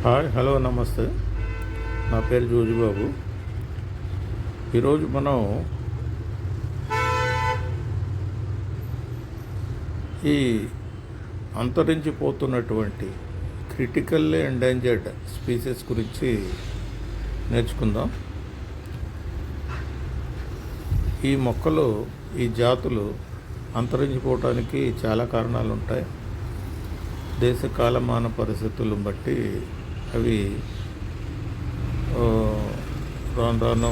Hi hello నమస్తే. నా పేరు జోజిబాబు. ఈరోజు మనం ఈ అంతరించిపోతున్నటువంటి క్రిటికల్లీ ఎండేంజర్డ్ స్పీసీస్ గురించి నేర్చుకుందాం. ఈ మొక్కలు, ఈ జాతులు అంతరించిపోవటానికి చాలా కారణాలు ఉంటాయి. దేశ కాలమాన పరిస్థితులను బట్టి అవి రాను రాను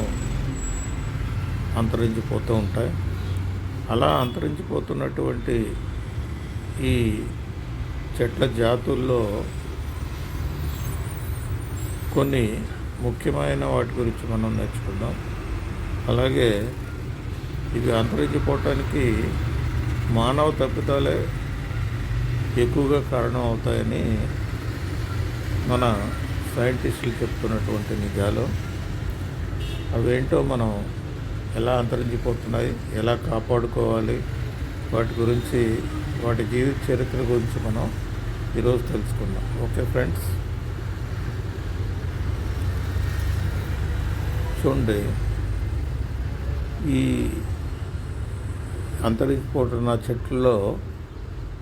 అంతరించిపోతూ ఉంటాయి. అలా అంతరించిపోతున్నటువంటి ఈ చెట్ల జాతుల్లో కొన్ని ముఖ్యమైన వాటి గురించి మనం నేర్చుకుందాం. అలాగే ఇవి అంతరించిపోవటానికి మానవ తప్పిదాలే ఎక్కువగా కారణం అవుతాయని మన సైంటిస్టులు చెప్తున్నటువంటి నిజాలు. అవేంటో మనం ఎలా అంతరించిపోతున్నాయి, ఎలా కాపాడుకోవాలి, వాటి గురించి, వాటి జీవిత చరిత్ర గురించి మనం ఈరోజు తెలుసుకుందాం. ఓకే ఫ్రెండ్స్, చూడండి, ఈ అంతరించిపోతున్న చెట్లలో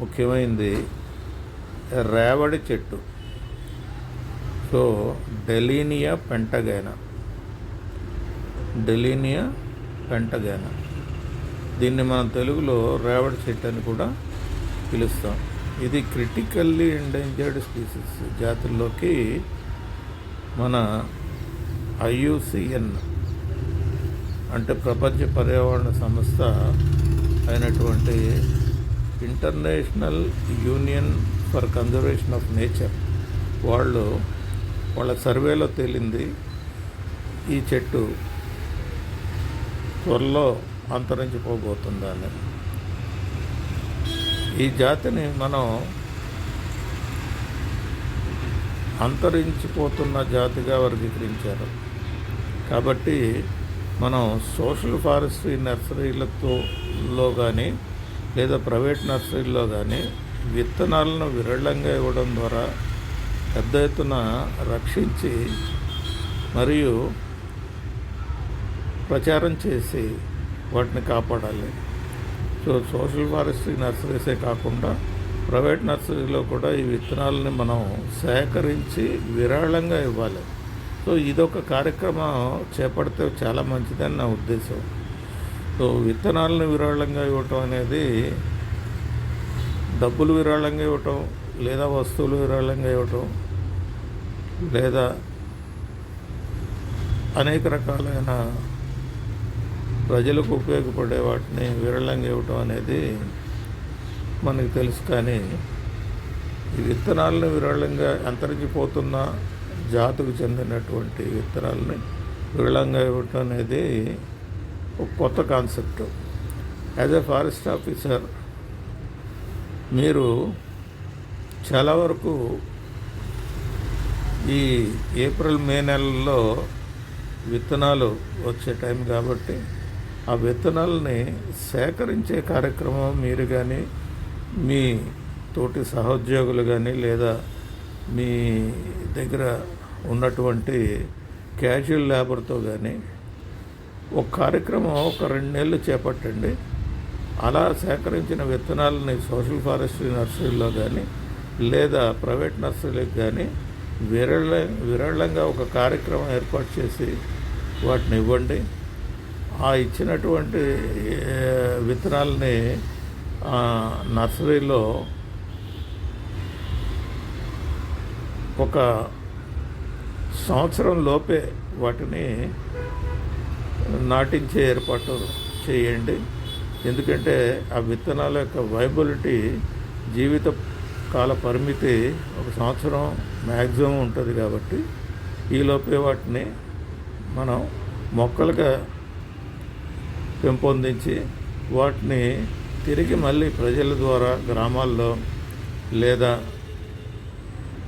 ముఖ్యమైనది రేవడి చెట్టు. సో డెలీనియా పెంటగైనా, దీన్ని మనం తెలుగులో రేవడి చెట్టు అని కూడా పిలుస్తాం. ఇది క్రిటికల్లీ ఎండేంజర్డ్ స్పీసీస్ జాతుల్లోకి మన IUCN అంటే ప్రపంచ పర్యావరణ సంస్థ అయినటువంటి international union for conservation of nature వాళ్ళ సర్వేలో తేలింది ఈ చెట్టు త్వరలో అంతరించిపోబోతుందని. ఈ జాతిని మనం అంతరించిపోతున్న జాతిగా వర్గీకరించారు. కాబట్టి మనం సోషల్ ఫారెస్ట్రీ నర్సరీలో కానీ లేదా ప్రైవేట్ నర్సరీల్లో కానీ విత్తనాలను విరళంగా ఇవ్వడం ద్వారా పెద్ద ఎత్తున రక్షించి మరియు ప్రచారం చేసి వాటిని కాపాడాలి. సో సోషల్ ఫారెస్ట్రీ నర్సరీసే కాకుండా ప్రైవేట్ నర్సరీలో కూడా ఈ విత్తనాలని మనం సేకరించి విరాళంగా ఇవ్వాలి. సో ఇదొక కార్యక్రమం చేపడితే చాలా మంచిదని నా ఉద్దేశం. సో విత్తనాలను విరాళంగా ఇవ్వటం అనేది డబ్బులు విరాళంగా ఇవ్వటం, లేదా వస్తువులు విరాళంగా ఇవ్వటం, లేదా అనేక రకాలైన ప్రజలకు ఉపయోగపడే వాటిని విరాళంగా ఇవ్వటం అనేది మనకు తెలుసు. కానీ ఈ విత్తనాలను విరాళంగా అంతరించిపోతున్న జాతికి చెందినటువంటి విత్తనాలని విరాళంగా ఇవ్వటం అనేది ఒక కొత్త concept. As a forest officer మీరు చాలా వరకు ఈ ఏప్రిల్ మే నెలల్లో విత్తనాలు వచ్చే టైం కాబట్టి ఆ విత్తనాలని సేకరించే కార్యక్రమం మీరు కానీ, మీ తోటి సహోద్యోగులు కానీ, లేదా మీ దగ్గర ఉన్నటువంటి క్యాజువల్ లేబర్తో కానీ ఒక కార్యక్రమం ఒక 2 నెలలు చేపట్టండి. అలా సేకరించిన విత్తనాలని సోషల్ ఫారెస్ట్రీ నర్సరీలో కానీ లేదా ప్రైవేట్ నర్సరీలకు కానీ విరళంగా ఒక కార్యక్రమం ఏర్పాటు చేసి వాటిని ఇవ్వండి. ఆ ఇచ్చినటువంటి విత్తనాలని నర్సరీలో ఒక సంవత్సరం లోపే వాటిని నాటించే ఏర్పాటు చేయండి. ఎందుకంటే ఆ విత్తనాల యొక్క వైబిలిటీ, జీవిత కాల పరిమితి 1 సంవత్సరం మ్యాక్సిమం ఉంటుంది. కాబట్టి ఈలోపే వాటిని మనం మొక్కలుగా పెంపొందించి వాటిని తిరిగి మళ్ళీ ప్రజల ద్వారా గ్రామాల్లో లేదా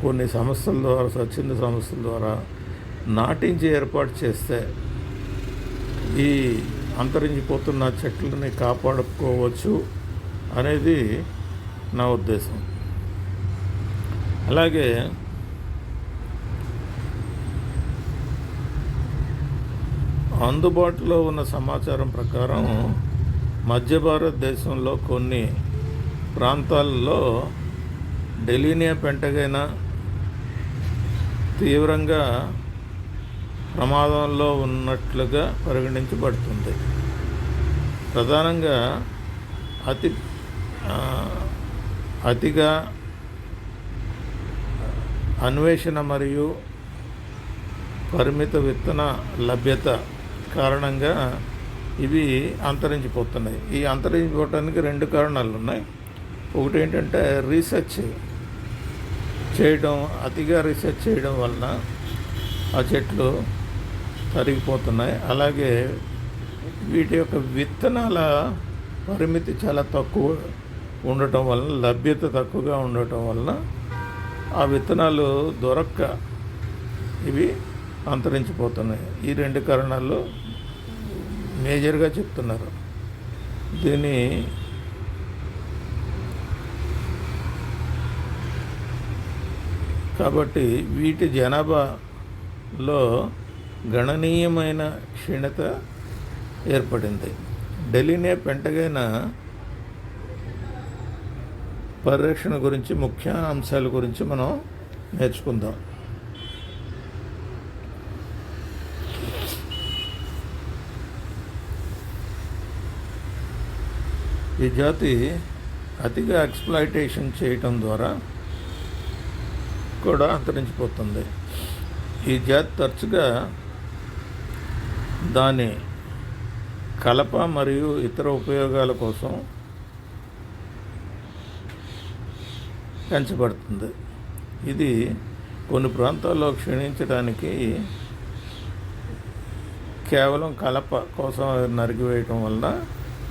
కొన్ని సంస్థల ద్వారా, స్వచ్ఛంద సంస్థల ద్వారా నాటించి ఏర్పాటు చేస్తే ఈ అంతరించిపోతున్న చెట్లని కాపాడుకోవచ్చు అనేది నా ఉద్దేశం. అలాగే అందుబాటులో ఉన్న సమాచారం ప్రకారం మధ్య భారతదేశంలో కొన్ని ప్రాంతాల్లో డెలీనియా పెంటగైనా తీవ్రంగా ప్రమాదంలో ఉన్నట్లుగా పరిగణించబడుతుంది. ప్రధానంగా అతిగా అన్వేషణ మరియు పరిమిత విత్తన లభ్యత కారణంగా ఇవి అంతరించిపోతున్నాయి. ఈ అంతరించిపోవటానికి 2 కారణాలు ఉన్నాయి. ఒకటి ఏంటంటే అతిగా రీసెర్చ్ చేయడం వలన ఆ చెట్లు తరిగిపోతున్నాయి. అలాగే వీటి యొక్క విత్తనాల పరిమితి చాలా తక్కువ ఉండటం వలన, లభ్యత తక్కువగా ఉండటం వలన ఆ విత్తనాలు దొరక్క ఇవి అంతరించిపోతున్నాయి. ఈ 2 కారణాలు మేజర్గా చెప్తున్నారు. కాబట్టి వీటి జనాభాలో గణనీయమైన క్షీణత ఏర్పడింది. డెలీనియా పెంటగైనా పరిరక్షణ గురించి ముఖ్య అంశాల గురించి మనం నేర్చుకుందాం. ఈ జాతి అతిగా ఎక్స్‌ప్లాయిటేషన్ చేయటం ద్వారా కూడా అంతరించిపోతుంది. ఈ జాతి తరచుగా దాని కలప మరియు ఇతర ఉపయోగాల కోసం పెంచబడుతుంది. ఇది కొన్ని ప్రాంతాల్లో క్షీణించడానికి కేవలం కలప కోసం నరికివేయటం వలన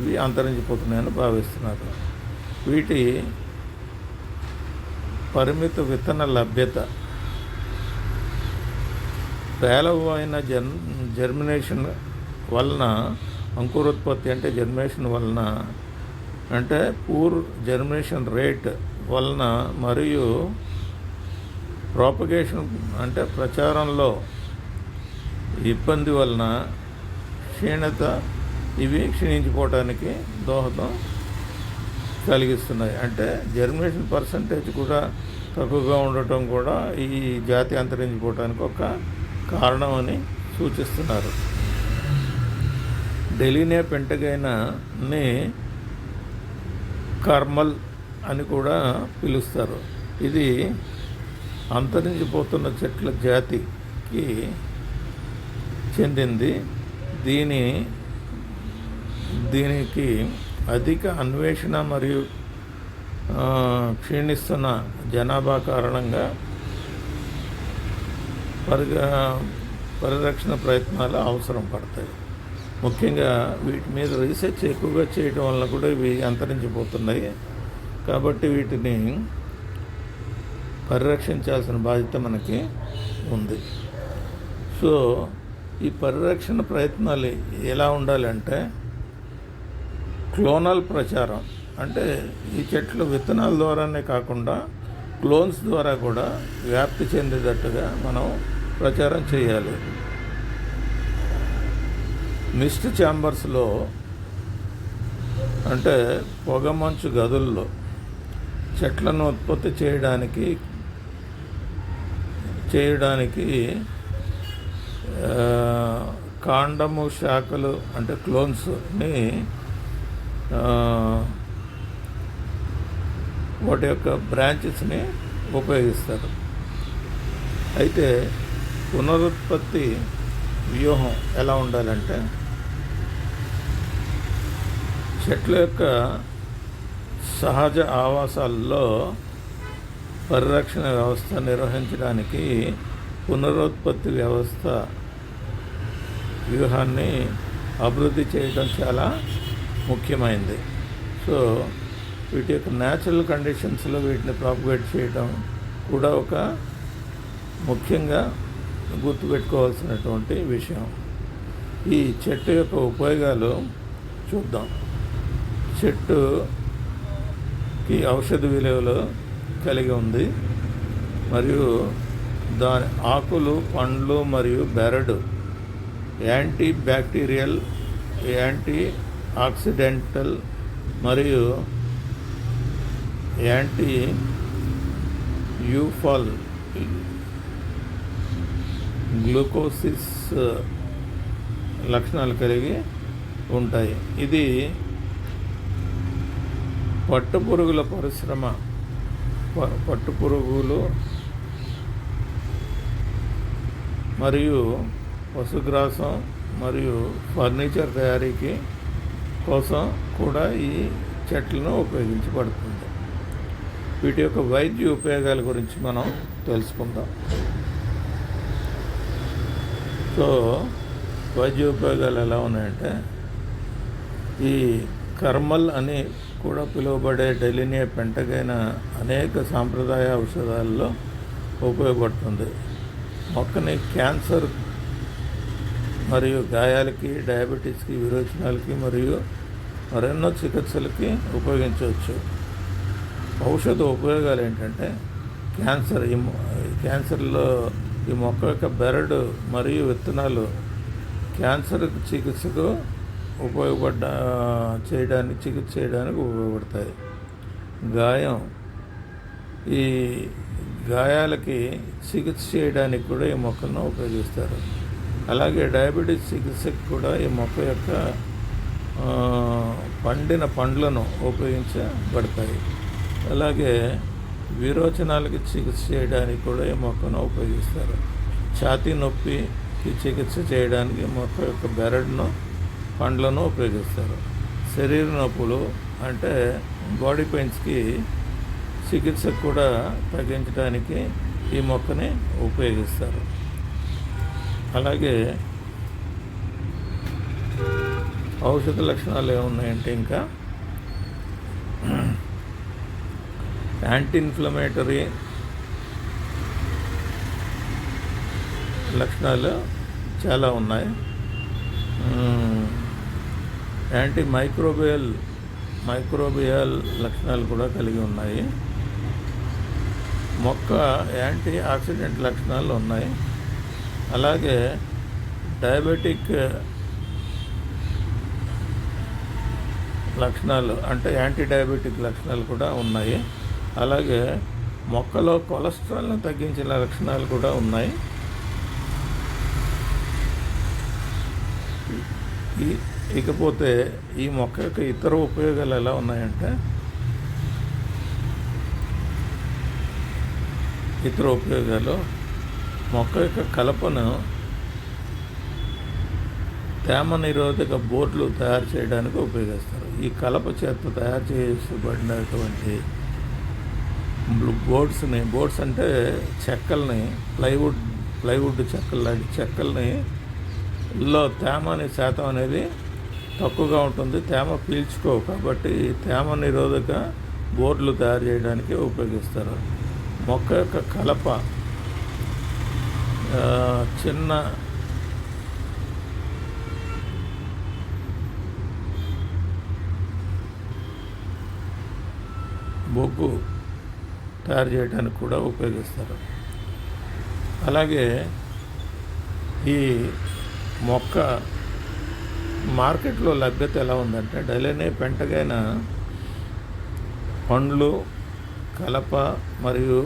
ఇవి అంతరించిపోతున్నాయని భావిస్తున్నారు. వీటి పరిమిత విత్తన లభ్యత, పేలవమైన జర్మినేషన్ వలన, అంకురోత్పత్తి అంటే జర్మినేషన్ వలన, అంటే పూర్ జర్మినేషన్ రేట్ వలన, మరియు ప్రాపగేషన్ అంటే ప్రచారంలో ఇబ్బంది వలన ఇవి క్షీణించిపోవటానికి దోహదం కలిగిస్తున్నాయి. అంటే జర్మినేషన్ పర్సంటేజ్ కూడా తక్కువగా ఉండటం కూడా ఈ జాతి అంతరించిపోవటానికి ఒక కారణం అని సూచిస్తున్నారు. డెలీనియా పెంటగైనాని కర్మల్ అని కూడా పిలుస్తారు. ఇది అంతరించిపోతున్న చెట్ల జాతికి చెందింది. దీనికి అధిక అన్వేషణ మరియు క్షీణిస్తున్న జనాభా కారణంగా పరిరక్షణ ప్రయత్నాలు అవసరం పడతాయి. ముఖ్యంగా వీటి మీద రీసెర్చ్ ఎక్కువగా చేయడం వల్ల కూడా ఇవి అంతరించిపోతున్నాయి. కాబట్టి వీటిని పరిరక్షించాల్సిన బాధ్యత మనకి ఉంది. సో ఈ పరిరక్షణ ప్రయత్నాలు ఎలా ఉండాలంటే, క్లోనల్ ప్రచారం అంటే ఈ చెట్లు విత్తనాల ద్వారానే కాకుండా క్లోన్స్ ద్వారా కూడా వ్యాప్తి చెందేటట్టుగా మనం ప్రచారం చేయాలి. మిస్ట్ ఛాంబర్స్లో అంటే పొగమంచు గదుల్లో చెట్లను ఉత్పత్తి చేయడానికి కాండము శాఖలు అంటే క్లోన్స్ని వాటి యొక్క బ్రాంచెస్ని ఉపయోగిస్తారు. అయితే పునరుత్పత్తి వ్యూహం ఎలా ఉండాలంటే, చెట్ల యొక్క సహజ ఆవాసాల్లో పరిరక్షణ వ్యవస్థ నిర్వహించడానికి పునరుత్పత్తి వ్యవస్థ వ్యూహాన్ని అభివృద్ధి చేయడం చాలా ముఖ్యమైనది. సో వీటి యొక్క న్యాచురల్ కండిషన్స్లో వీటిని ప్రాపగేట్ చేయడం కూడా ఒక ముఖ్యంగా గుర్తుపెట్టుకోవాల్సినటువంటి విషయం. ఈ చెట్టు యొక్క ఉపయోగాలు చూద్దాం. చెట్టుకి ఔషధ విలువలు కలిగి ఉంది మరియు దాని ఆకులు, పండ్లు మరియు బెరడు యాంటీ బ్యాక్టీరియల్, యాంటీ ఆక్సిడెంటల్ మరియు యాంటీ యూఫాల్ గ్లూకోసిస్ లక్షణాలు కలిగి ఉంటాయి. ఇది పట్టుపురుగుల పరిశ్రమ, పట్టుపురుగులు మరియు పశుగ్రాసం మరియు ఫర్నిచర్ తయారీకి కోసం కూడా ఈ చెట్లను ఉపయోగించబడుతుంది. వీటి యొక్క వైద్య ఉపయోగాల గురించి మనం తెలుసుకుందాం. సో వైద్య ఉపయోగాలు ఎలా ఉన్నాయంటే, ఈ కర్మల్ అని కూడా పిలువబడే డెలినియా పెంటగైన అనేక సాంప్రదాయ ఔషధాలలో ఉపయోగపడుతుంది. మొక్కని క్యాన్సర్ మరియు గాయాలకి, డయాబెటీస్కి, విరోచనాలకి మరియు మరెన్నో చికిత్సలకి ఉపయోగించవచ్చు. ఔషధ ఉపయోగాలు ఏంటంటే, క్యాన్సర్లో ఈ మొక్క యొక్క బెరడు మరియు విత్తనాలు క్యాన్సర్ చికిత్సకు చికిత్స చేయడానికి ఉపయోగపడతాయి. ఈ గాయాలకి చికిత్స చేయడానికి కూడా ఈ మొక్కలను ఉపయోగిస్తారు. అలాగే డయాబెటీస్ చికిత్సకు కూడా ఈ మొక్క యొక్క పండిన పండ్లను ఉపయోగించబడతాయి. అలాగే విరోచనాలకి చికిత్స చేయడానికి కూడా ఈ మొక్కను ఉపయోగిస్తారు. ఛాతీ నొప్పికి చికిత్స చేయడానికి మొక్క యొక్క బెరడును, పండ్లను ఉపయోగిస్తారు. శరీర నొప్పులు అంటే బాడీ పెయిన్స్కి చికిత్స కూడా తగ్గించడానికి ఈ మొక్కని ఉపయోగిస్తారు. అలాగే ఔషధ లక్షణాలు ఏమున్నాయంటే, ఇంకా యాంటీ ఇన్ఫ్లమేటరీ లక్షణాలు చాలా ఉన్నాయి. యాంటీ మైక్రోబియల్ లక్షణాలు కూడా కలిగి ఉన్నాయి. మొక్క యాంటీ ఆక్సిడెంట్ లక్షణాలు ఉన్నాయి. అలాగే డయాబెటిక్ లక్షణాలు అంటే యాంటీ డయాబెటిక్ లక్షణాలు కూడా ఉన్నాయి. అలాగే మొక్కలో కొలెస్ట్రాల్ను తగ్గించే లక్షణాలు కూడా ఉన్నాయి. ఇకపోతే ఈ మొక్క యొక్క ఇతర ఉపయోగాలు ఎలా ఉన్నాయంటే, మొక్క యొక్క కలపను తేమ నిరోధక బోర్డులు తయారు చేయడానికి ఉపయోగిస్తారు. ఈ కలప చేత తయారు చేయబడినటువంటి బోర్డ్స్ అంటే చెక్కల్ని, ప్లైవుడ్ చెక్కలు లాంటి చెక్కల్ని లో తేమ అనే శాతం అనేది తక్కువగా ఉంటుంది, తేమ పీల్చుకోవు. కాబట్టి తేమ నిరోధక బోర్డులు తయారు చేయడానికి ఉపయోగిస్తారు. మొక్క యొక్క కలప చిన్న బొగ్గు తయారు చేయడానికి కూడా ఉపయోగిస్తారు. అలాగే ఈ మొక్క మార్కెట్లో లభ్యత ఎలా ఉందంటే, డెలినియా పెంటగైన పండ్లు, కలప మరియు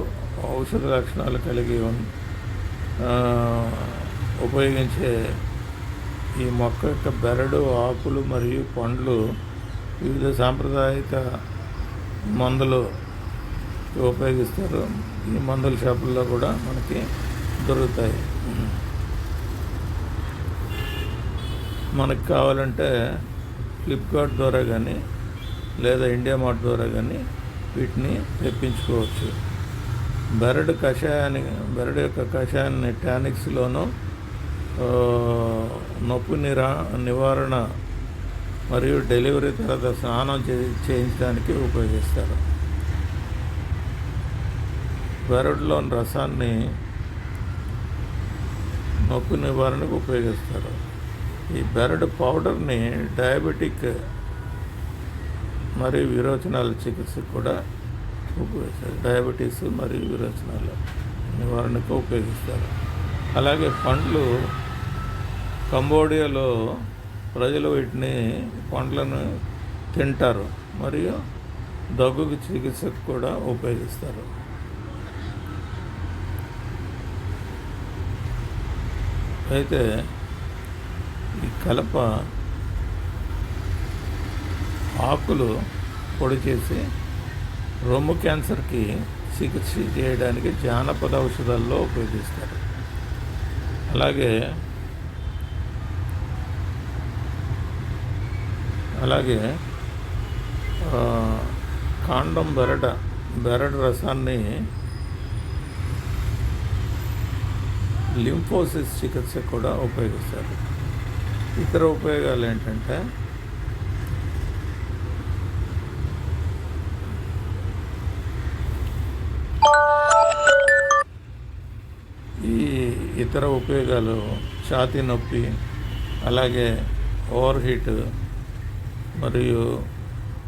ఔషధ లక్షణాలు కలిగి ఉపయోగించే ఈ మొక్క యొక్క బెరడు, ఆకులు మరియు పండ్లు వివిధ సాంప్రదాయిక మందులు ఉపయోగిస్తారు. ఈ మందుల షాపుల్లో కూడా మనకి దొరుకుతాయి. మనకు కావాలంటే ఫ్లిప్కార్ట్ ద్వారా కానీ లేదా ఇండియా మార్ట్ ద్వారా కానీ వీటిని తెప్పించుకోవచ్చు. బెరడు యొక్క కషాయాన్ని టానిక్స్లోనూ, నొప్పి నివారణ మరియు డెలివరీ తర్వాత స్నానం చేయించడానికి ఉపయోగిస్తారు. బెరడులోని రసాన్ని నొప్పి నివారణకు ఉపయోగిస్తారు. ఈ బెరడు పౌడర్ని డయాబెటిక్ మరియు విరోచనాల చికిత్సకు కూడా ఉపయోగిస్తారు. డయాబెటీస్ మరియు విరోచనాల నివారణకు ఉపయోగిస్తారు. అలాగే పండ్లు కంబోడియాలో ప్రజలు వీటిని పండ్లను తింటారు మరియు దగ్గుకు చికిత్సకు కూడా ఉపయోగిస్తారు. అయితే ఈ కలప ఆకులు పొడి చేసి రొమ్ము క్యాన్సర్కి చికిత్స చేయడానికి జానపద ఔషధాల్లో ఉపయోగిస్తారు. అలాగే కాండం బెరడు రసాన్ని లింఫోసిస్ చికిత్స కూడా ఉపయోగిస్తారు. ఇతర ఉపయోగాలు ఏంటంటే ఛాతీ నొప్పి, అలాగే ఓవర్ హీట్ మరియు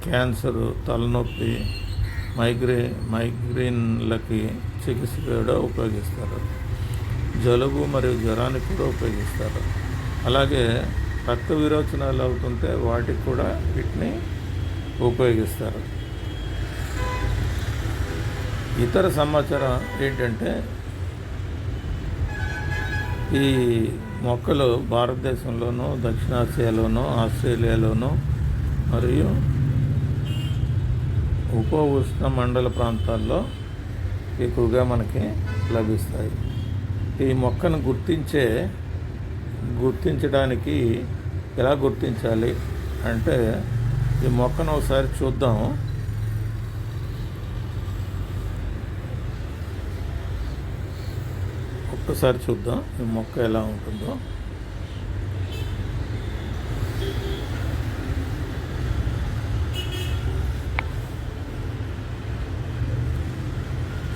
క్యాన్సరు, తలనొప్పి, మైగ్రేన్లకి చికిత్స కూడా ఉపయోగిస్తారు. జలుబు మరియు జ్వరానికి కూడా ఉపయోగిస్తారు. అలాగే రక్త విరోచనాలు అవుతుంటే వాటికి కూడా వీటిని ఉపయోగిస్తారు. ఇతర సమాచారం ఏంటంటే ఈ మొక్కలు భారతదేశంలోనూ, దక్షిణాసియాలోనూ, ఆస్ట్రేలియాలోనూ మరియు ఉప ఉష్ణ మండల ప్రాంతాల్లో ఎక్కువగా మనకి లభిస్తాయి. ఈ మొక్కను గుర్తించడానికి ఎలా గుర్తించాలి అంటే ఈ మొక్కను ఒకసారి చూద్దాం. ఒక్కసారి చూద్దాం ఈ మొక్క ఎలా ఉంటుందో.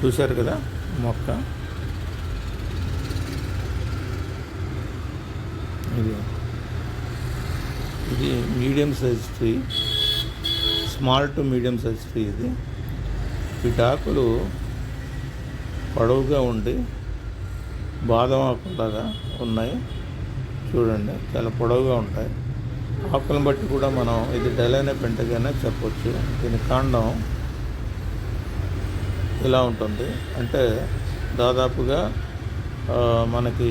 చూశారు కదా మొక్క. ఇది medium size tree, small to medium size tree. ఇది వీటి ఆకులు పొడవుగా ఉండి బాదం ఆకులాగా ఉన్నాయి. చూడండి, చాలా పొడవుగా ఉంటాయి. ఆకులను బట్టి కూడా మనం ఇది డెలైనా పెంటగానే చెప్పవచ్చు. దీని కాండం ఇలా ఉంటుంది. అంటే దాదాపుగా మనకి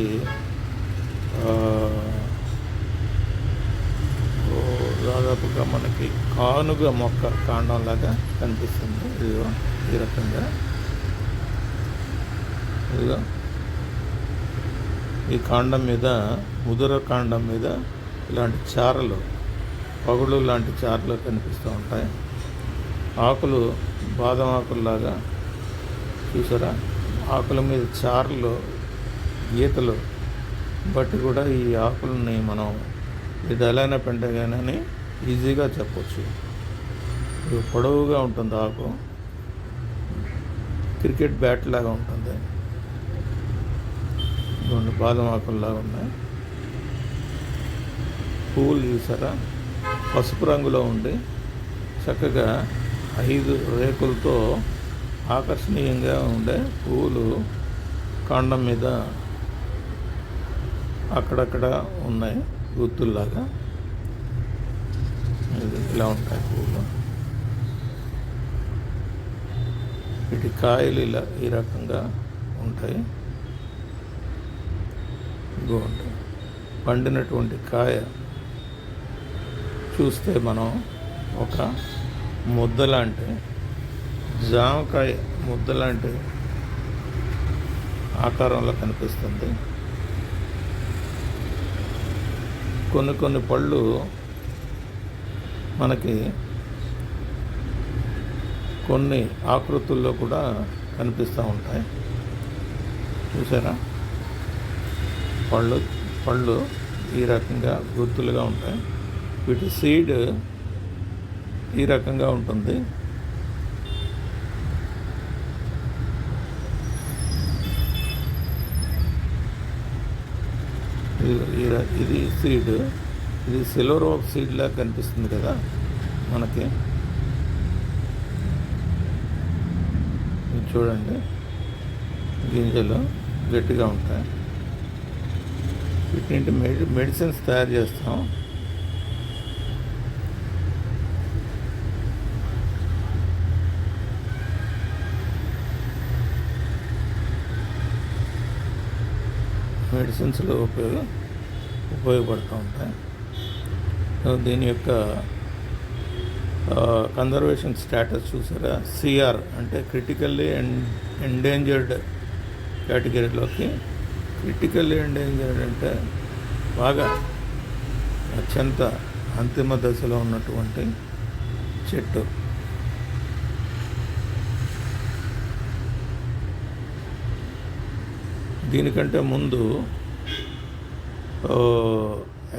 కానుగ మొక్క కాండంలాగా కనిపిస్తుంది. ఇదిగో ఈ రకంగా, ఇదిగో ఈ కాండం మీద, ముదుర కాండం మీద ఇలాంటి చారలు, పగుళ్ళు లాంటి చారలు కనిపిస్తూ ఉంటాయి. ఆకులు బాదం ఆకుల్లాగా, చూసారా, ఆకుల మీద చారలు, గీతలు బట్టి కూడా ఈ ఆకులని మనం ఇది ఎలానే పెంటగానని ఈజీగా చెప్పవచ్చు. ఇది పొడవుగా ఉంటుంది, ఆకు క్రికెట్ బ్యాట్ లాగా ఉంటుంది. ఇటువంటి బాదం ఆకుల్లాగా ఉన్నాయి. పువ్వులు చూసారా, పసుపు రంగులో ఉండి చక్కగా 5 రేకులతో ఆకర్షణీయంగా ఉండే పువ్వులు కాండం మీద అక్కడక్కడ ఉన్నాయి, గుత్తుల్లాగా. ఇలా ఉంటాయి పువ్వులు. వీటి కాయలు ఇలా ఈ రకంగా ఉంటాయి. ఉంటాయి. పండినటువంటి కాయ చూస్తే మనం ఒక ముద్దలాంటి, జామకాయ ముద్దలాంటి ఆకారంలో కనిపిస్తుంది. కొన్ని పళ్ళు మనకి కొన్ని ఆకృతుల్లో కూడా కనిపిస్తూ ఉంటాయి. చూసారా, పళ్ళు ఈ రకంగా గుర్తులుగా ఉంటాయి. వీటి సీడ్ ఈ రకంగా ఉంటుంది. ఇది సీడ్, ఇది సిల్వర్ ఓక్ సీడ్ లాగా కనిపిస్తుంది కదా మనకి. చూడండి, గింజలు గట్టిగా ఉంటాయి. వీటి మెడిసిన్స్ తయారు చేస్తాం. మెడిసిన్స్లో ఉపయోగపడుతూ ఉంటాయి. దీని యొక్క కన్జర్వేషన్ స్టేటస్ చూసారా, సిఆర్ అంటే క్రిటికల్లీ ఎండేంజర్డ్ కేటగిరీలోకి. క్రిటికల్లీ ఎండేంజర్డ్ అంటే బాగా అత్యంత అంతిమ దశలో ఉన్నటువంటి చెట్టు. దీనికంటే ముందు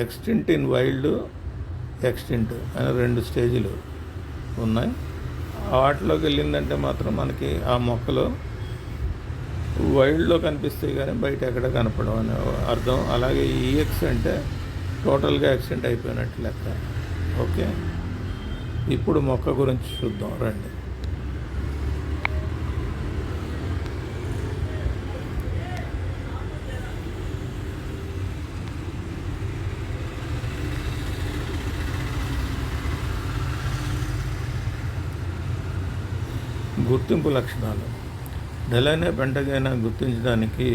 ఎక్స్టింక్ట్ ఇన్ వైల్డ్, ఎక్స్టింక్ట్ అని 2 స్టేజీలు ఉన్నాయి. వాటిలోకి వెళ్ళిందంటే మాత్రం మనకి ఆ మొక్కలు వైల్డ్లో కనిపిస్తాయి కానీ బయట ఎక్కడ కనపడవు అనే అర్థం. అలాగే ఈఎక్స్ అంటే టోటల్గా ఎక్స్టెంట్ అయిపోయినట్టు లెక్క. ఓకే, ఇప్పుడు మొక్క గురించి చూద్దాం రండి. గుర్తింపు లక్షణాలు. డెలైనే పెంటగైనా గుర్తించడానికి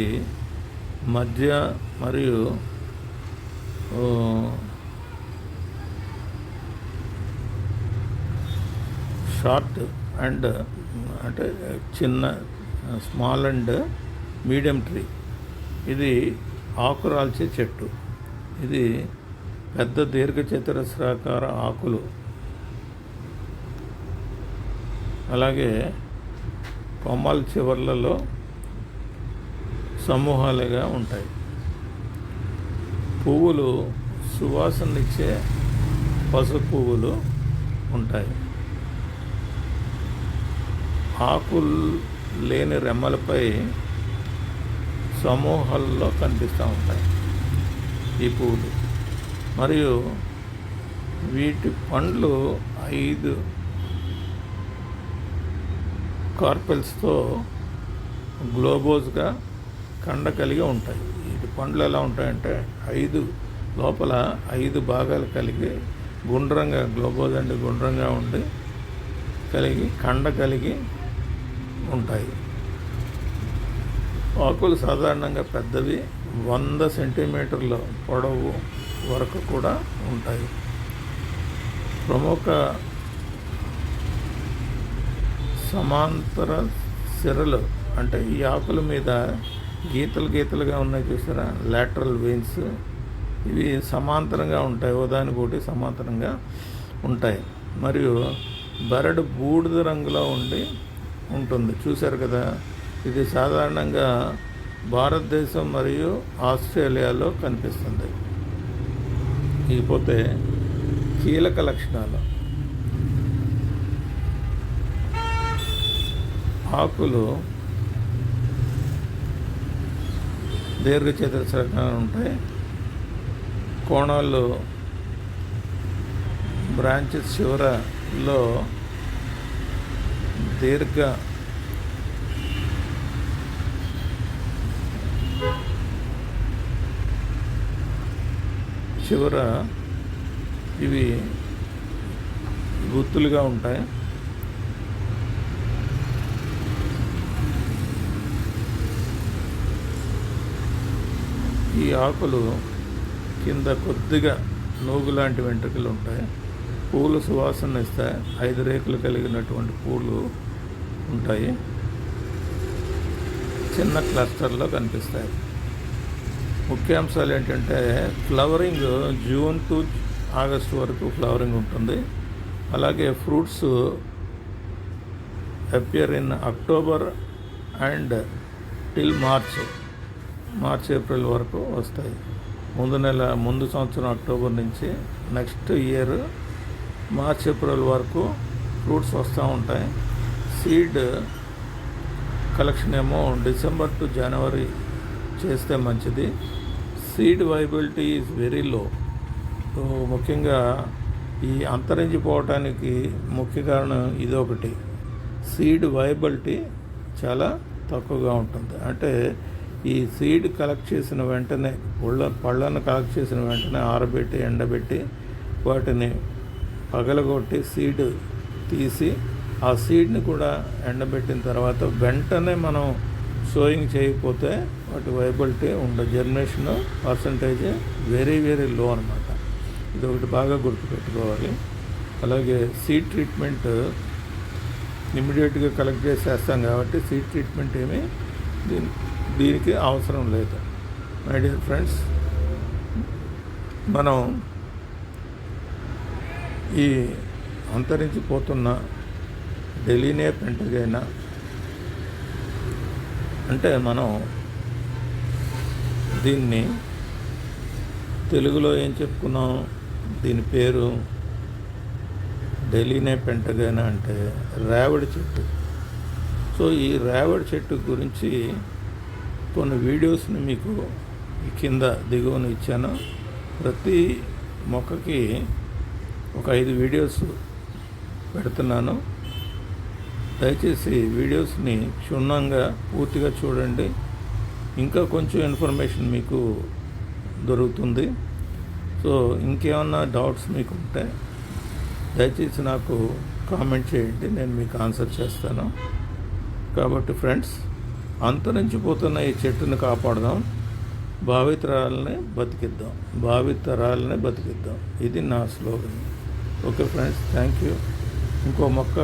మధ్య మరియు షార్ట్ అండ్ అంటే చిన్న, స్మాల్ అండ్ మీడియం ట్రీ. ఇది ఆకురాల్చే చెట్టు. ఇది పెద్ద దీర్ఘచతురస్రాకార ఆకులు, అలాగే కొమ్మల చివర్లలో సమూహాలుగా ఉంటాయి. పువ్వులు సువాసననిచ్చే పసుపు పువ్వులు ఉంటాయి. ఆకులు లేని రెమ్మలపై సమూహాల్లో కనిపిస్తూ ఉంటాయి ఈ పువ్వులు. మరియు వీటి పండ్లు 5 కార్పెల్స్తో గ్లోబోజ్గా కండ కలిగి ఉంటాయి. వీటి పండ్లు ఎలా ఉంటాయంటే 5 లోపల 5 భాగాలు కలిగి గుండ్రంగా, గ్లోబోజ్ అంటే గుండ్రంగా ఉండి కలిగి కండ కలిగి ఉంటాయి. ఆకులు సాధారణంగా పెద్దవి, 100 సెంటీమీటర్ల పొడవు వరకు కూడా ఉంటాయి. ప్రముఖ సమాంతర సిరలు అంటే ఈ ఆకుల మీద గీతలుగా ఉన్నాయి చూసారా, లాటరల్ వెయిన్స్. ఇవి సమాంతరంగా ఉంటాయి, ఒకదానికొకటి సమాంతరంగా ఉంటాయి. మరియు బెరడు బూడిద రంగులో ఉంటుంది చూశారు కదా. ఇది సాధారణంగా భారతదేశం మరియు ఆస్ట్రేలియాలో కనిపిస్తుంది. ఇకపోతే కీలక లక్షణాలు. ఆకులు దీర్ఘచతురస్రంగా ఉంటాయి. కోణాలు బ్రాంచెస్ చివరలో ఇవి గుత్తులుగా ఉంటాయి. ఈ ఆకులు కింద కొద్దిగా నూగు లాంటి వెంట్రుకలు ఉంటాయి. పూలు సువాసన ఇస్తాయి. 5 రేకులు కలిగినటువంటి పూలు ఉంటాయి. చిన్న క్లస్టర్లో కనిపిస్తాయి. ముఖ్యాంశాలు ఏంటంటే ఫ్లవరింగ్ జూన్ టు ఆగస్టు వరకు ఫ్లవరింగ్ ఉంటుంది. అలాగే fruits appear in October and till March April వరకు వస్తాయి. ముందు సంవత్సరం అక్టోబర్ నుంచి నెక్స్ట్ ఇయర్ మార్చ్ ఏప్రిల్ వరకు ఫ్రూట్స్ వస్తూ ఉంటాయి. సీడ్ కలెక్షన్ ఏమో డిసెంబర్ టు జనవరి చేస్తే మంచిది. Seed viability is very low. ముఖ్యంగా ఈ అంతరించిపోవటానికి ముఖ్య కారణం ఇదొకటి. సీడ్ వైబిలిటీ చాలా తక్కువగా ఉంటుంది. అంటే ఈ సీడ్ కలెక్ట్ చేసిన వెంటనే పళ్ళను కలెక్ట్ చేసిన వెంటనే ఆరబెట్టి ఎండబెట్టి వాటిని పగలగొట్టి సీడ్ తీసి ఆ సీడ్ని కూడా ఎండబెట్టిన తర్వాత వెంటనే మనం సోయింగ్ చేయకపోతే వాటి వైబిలిటీ ఉండదు, germination percentage very very low అనమాట. ఇది ఒకటి బాగా గుర్తుపెట్టుకోవాలి. అలాగే సీడ్ ట్రీట్మెంట్ ఇమ్మీడియట్గా కలెక్ట్ చేసేస్తాం కాబట్టి సీడ్ ట్రీట్మెంట్ ఏమీ దీనికి అవసరం లేదు. మై డియర్ ఫ్రెండ్స్, మనం ఈ అంతరించిపోతున్న డెలీనియా పెంటగైనా అంటే మనం దీన్ని తెలుగులో ఏం చెప్పుకున్నాం, దీని పేరు డెలీనియా పెంటగైనా అంటే రేవడి చెట్టు. సో ఈ రేవడి చెట్టు గురించి కొన్ని వీడియోస్ని మీకు కింద దిగువన ఇచ్చాను. ప్రతి మొక్కకి ఒక 5 వీడియోస్ పెడుతున్నాను. దయచేసి వీడియోస్ని క్షుణ్ణంగా పూర్తిగా చూడండి. ఇంకా కొంచెం ఇన్ఫర్మేషన్ మీకు దొరుకుతుంది. సో ఇంకేమన్నా డౌట్స్ మీకు ఉంటే దయచేసి నాకు కామెంట్ చేయండి, నేను మీకు ఆన్సర్ చేస్తాను. కాబట్టి ఫ్రెండ్స్, అంతరించిపోతున్న ఈ చెట్టును కాపాడదాం, భావితరాలని బతికిద్దాం. ఇది నా slogan. Okay friends, thank you. ఇంకో మొక్క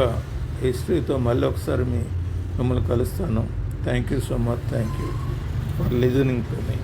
హిస్టరీతో మళ్ళీ ఒకసారి మిమ్మల్ని కలుస్తాను. Thank you so much. Thank you for listening to me.